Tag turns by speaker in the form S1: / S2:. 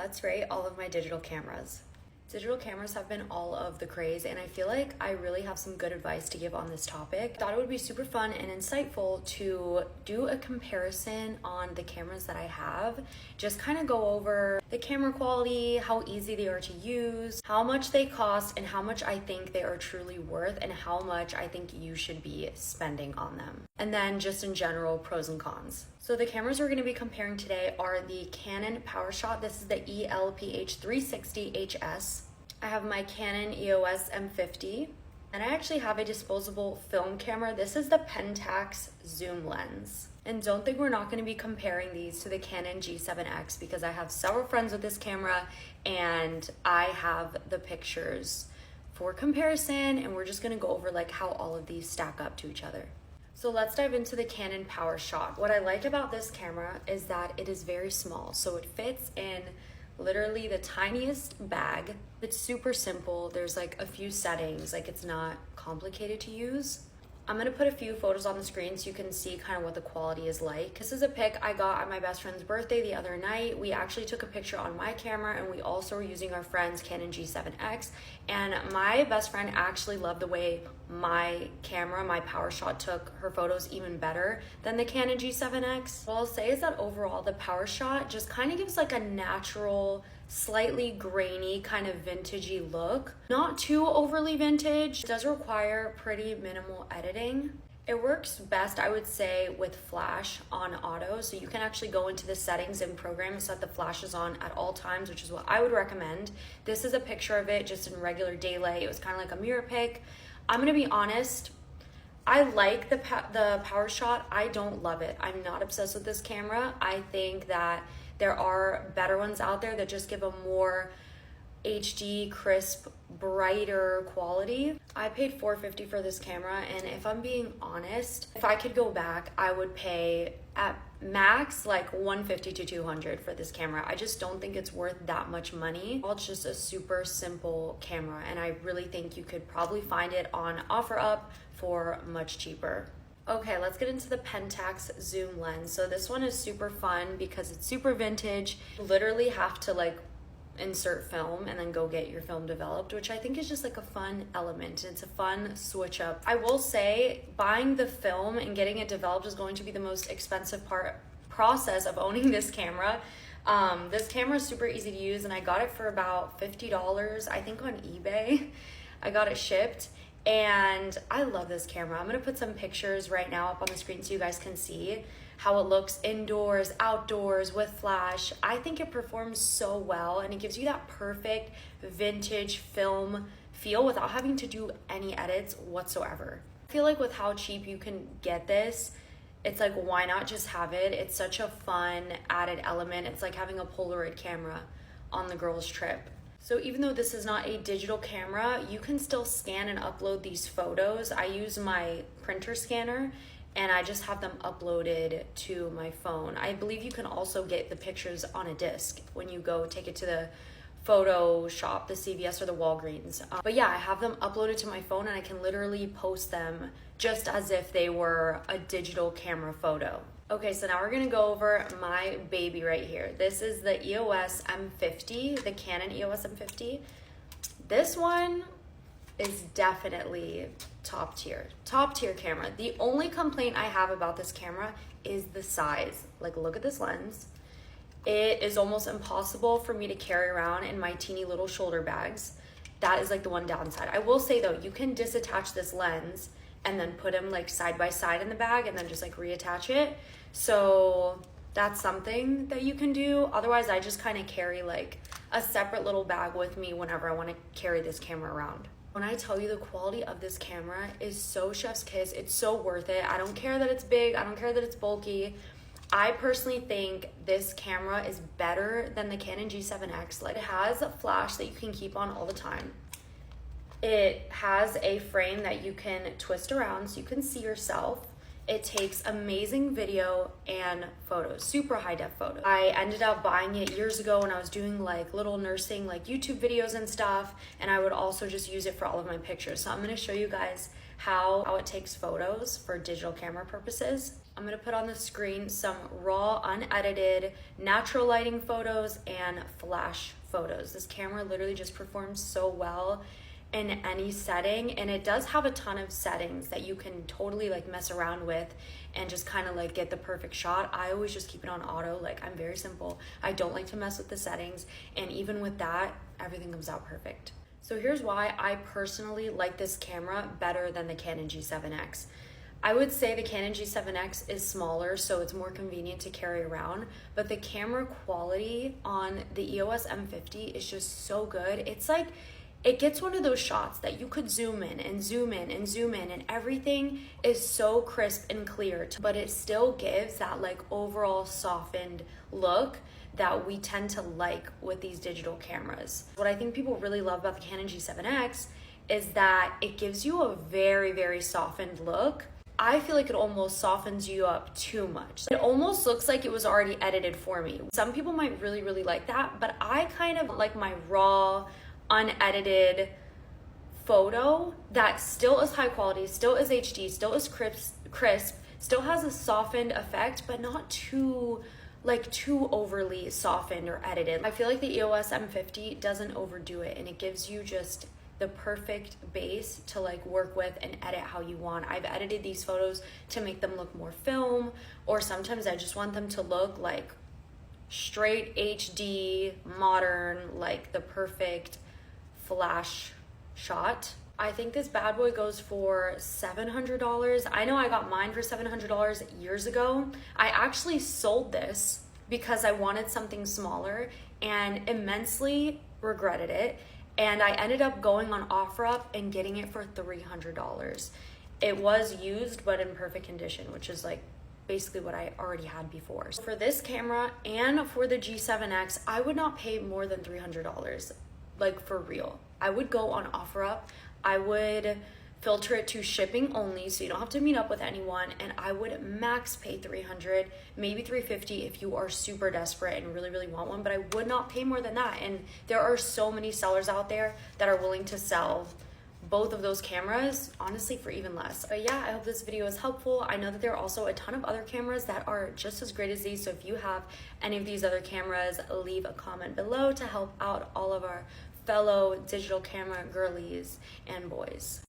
S1: let's rate all of my digital cameras. Digital cameras have been all of the craze, and I feel like I really have some good advice to give on this topic. I thought it would be super fun and insightful to do a comparison on the cameras that I have. Just kind of go over the camera quality, how easy they are to use, how much they cost, and how much I think they are truly worth, and how much I think you should be spending on them. And then just in general, pros and cons. So the cameras we're going to be comparing today are the Canon PowerShot. This is the ELPH 360HS. I have my Canon EOS M50, and I actually have a disposable film camera. This is the Pentax zoom lens. And don't think we're not going to be comparing these to the Canon G7X, because I have several friends with this camera and I have the pictures for comparison, and we're just going to go over like how all of these stack up to each other. So let's dive into the Canon PowerShot. What I like about this camera is that it is very small. So it fits in literally the tiniest bag. It's super simple. There's like a few settings, like it's not complicated to use. I'm gonna put a few photos on the screen so you can see kind of what the quality is like. This is a pic I got at my best friend's birthday the other night. We actually took a picture on my camera, and we also were using our friend's Canon G7X. And my best friend actually loved the way my camera, my PowerShot, took her photos even better than the Canon G7X. What I'll say is that overall the PowerShot just kind of gives like a natural, slightly grainy, kind of vintagey look. Not too overly vintage. It does require pretty minimal editing. It works best, I would say, with flash on auto. So you can actually go into the settings and program and set the flash is on at all times, which is what I would recommend. This is a picture of it just in regular daylight. It was kind of like a mirror pic. I'm gonna be honest, I like the PowerShot. I don't love it. I'm not obsessed with this camera. I think that there are better ones out there that just give a more HD, crisp, brighter quality. I paid $450 for this camera, and if I'm being honest, if I could go back, I would pay at max like $150 to $200 for this camera. I just don't think it's worth that much money. It's just a super simple camera, and I really think you could probably find it on OfferUp for much cheaper. Okay, let's get into the Pentax zoom lens. So this one is super fun because it's super vintage. You literally have to like insert film and then go get your film developed, which I think is just like a fun element. It's a fun switch up. I will say buying the film and getting it developed is going to be the most expensive process of owning this camera. This camera is super easy to use, and I got it for about $50, I think, on eBay. I got it shipped, and I love this camera. I'm gonna put some pictures right now up on the screen so you guys can see how it looks indoors, outdoors, with flash. I think it performs so well, and it gives you that perfect vintage film feel without having to do any edits whatsoever. I feel like with how cheap you can get this, it's like, why not just have it? It's such a fun added element. It's like having a Polaroid camera on the girls' trip. So even though this is not a digital camera, you can still scan and upload these photos. I use my printer scanner, and I just have them uploaded to my phone. I believe you can also get the pictures on a disc when you go take it to the photo shop, the CVS or the Walgreens. But yeah, I have them uploaded to my phone, and I can literally post them just as if they were a digital camera photo. Okay, so now we're gonna go over my baby right here. This is the EOS M50, the Canon EOS M50. This one is definitely top tier camera. The only complaint I have about this camera is the size. Like, look at this lens. It is almost impossible for me to carry around in my teeny little shoulder bags. That is like the one downside. I will say though, you can disattach this lens and then put them like side by side in the bag and then just like reattach it. So that's something that you can do. Otherwise, I just kind of carry like a separate little bag with me whenever I want to carry this camera around. When I tell you the quality of this camera is so chef's kiss, it's so worth it. I don't care that it's big, I don't care that it's bulky. I personally think this camera is better than the Canon G7X. Like, it has a flash that you can keep on all the time. It has a frame that you can twist around so you can see yourself. It takes amazing video and photos, super high def photos. I ended up buying it years ago when I was doing like little nursing, like YouTube videos and stuff, and I would also just use it for all of my pictures. So I'm gonna show you guys how it takes photos for digital camera purposes. I'm gonna put on the screen some raw, unedited, natural lighting photos and flash photos. This camera literally just performs so well in any setting, and it does have a ton of settings that you can totally like mess around with and just kind of like get the perfect shot. I always just keep it on auto. Like, I'm very simple. I don't like to mess with the settings, and even with that, everything comes out perfect. So here's why I personally like this camera better than the Canon G7X. I would say the Canon G7X is smaller, so it's more convenient to carry around, but the camera quality on the EOS M50 is just so good. It's like, it gets one of those shots that you could zoom in and zoom in and zoom in, and everything is so crisp and clear, but it still gives that like overall softened look that we tend to like with these digital cameras. What I think people really love about the Canon G7X is that it gives you a very, very softened look. I feel like it almost softens you up too much. It almost looks like it was already edited for me. Some people might really, really like that, but I kind of like my raw, unedited photo that still is high quality, still is HD, still is crisp, still has a softened effect, but not too overly softened or edited. I feel like the EOS M50 doesn't overdo it, and it gives you just the perfect base to like work with and edit how you want. I've edited these photos to make them look more film, or sometimes I just want them to look like straight HD, modern, like the perfect flash shot. I think this bad boy goes for $700. I know I got mine for $700 years ago. I actually sold this because I wanted something smaller and immensely regretted it. And I ended up going on OfferUp and getting it for $300. It was used, but in perfect condition, which is like basically what I already had before. So for this camera and for the G7X, I would not pay more than $300. Like, for real. I would go on OfferUp. I would filter it to shipping only, so you don't have to meet up with anyone, and I would max pay $300, maybe $350 if you are super desperate and really, really want one, but I would not pay more than that. And there are so many sellers out there that are willing to sell both of those cameras, honestly, for even less. But yeah, I hope this video is helpful. I know that there are also a ton of other cameras that are just as great as these, so if you have any of these other cameras, leave a comment below to help out all of our fellow digital camera girlies and boys.